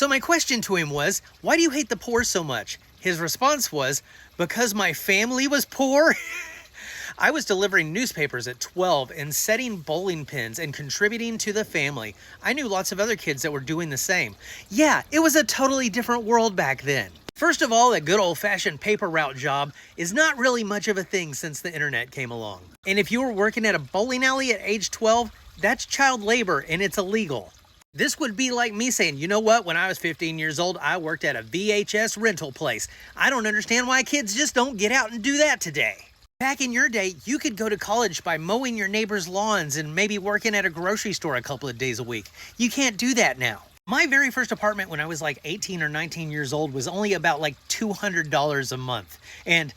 So my question to him was, why do you hate the poor so much? His response was, because my family was poor? I was delivering newspapers at 12 and setting bowling pins and contributing to the family. I knew lots of other kids that were doing the same. Yeah, it was a totally different world back then. First of all, a good old-fashioned paper route job is not really much of a thing since the internet came along. And if you were working at a bowling alley at age 12, that's child labor and it's illegal. This would be like me saying, you know what, when I was 15 years old, I worked at a VHS rental place. I don't understand why kids just don't get out and do that today. Back in your day, you could go to college by mowing your neighbor's lawns and maybe working at a grocery store a couple of days a week. You can't do that now. My very first apartment when I was like 18 or 19 years old was only about like $200 a month. And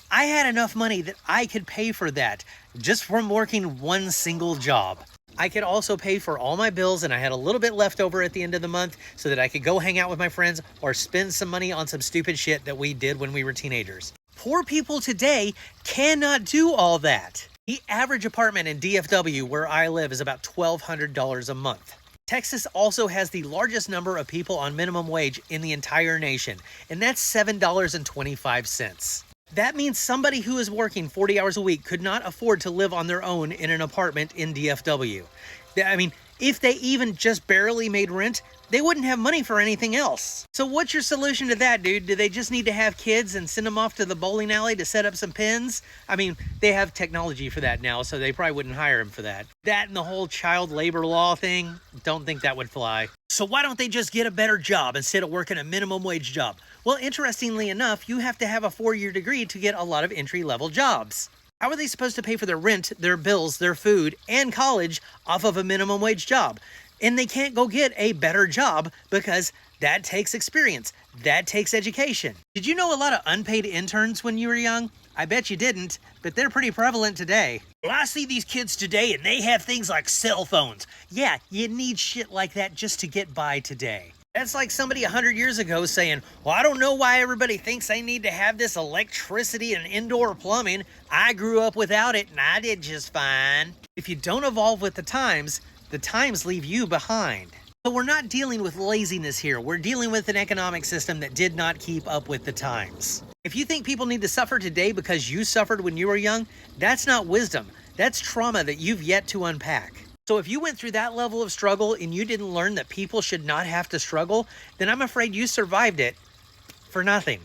I had enough money that I could pay for that just from working one single job. I could also pay for all my bills, and I had a little bit left over at the end of the month so that I could go hang out with my friends or spend some money on some stupid shit that we did when we were teenagers. Poor people today cannot do all that. The average apartment in DFW where I live is about $1,200 a month. Texas also has the largest number of people on minimum wage in the entire nation, and that's $7.25. That means somebody who is working 40 hours a week could not afford to live on their own in an apartment in DFW. I mean, if they even just barely made rent, they wouldn't have money for anything else. So what's your solution to that, dude? Do they just need to have kids and send them off to the bowling alley to set up some pins? I mean, they have technology for that now, so they probably wouldn't hire them for that. That and the whole child labor law thing, don't think that would fly. So why don't they just get a better job instead of working a minimum wage job? Well, interestingly enough, you have to have a 4-year degree to get a lot of entry-level jobs. How are they supposed to pay for their rent, their bills, their food, and college off of a minimum wage job? And they can't go get a better job because that takes experience. That takes education. Did you know a lot of unpaid interns when you were young? I bet you didn't, but they're pretty prevalent today. Well, I see these kids today and they have things like cell phones. Yeah, you need shit like that just to get by today. That's like somebody 100 years ago saying, well, I don't know why everybody thinks they need to have this electricity and indoor plumbing. I grew up without it and I did just fine. If you don't evolve with the times leave you behind. So we're not dealing with laziness here. We're dealing with an economic system that did not keep up with the times. If you think people need to suffer today because you suffered when you were young, that's not wisdom. That's trauma that you've yet to unpack. So if you went through that level of struggle and you didn't learn that people should not have to struggle, then I'm afraid you survived it for nothing.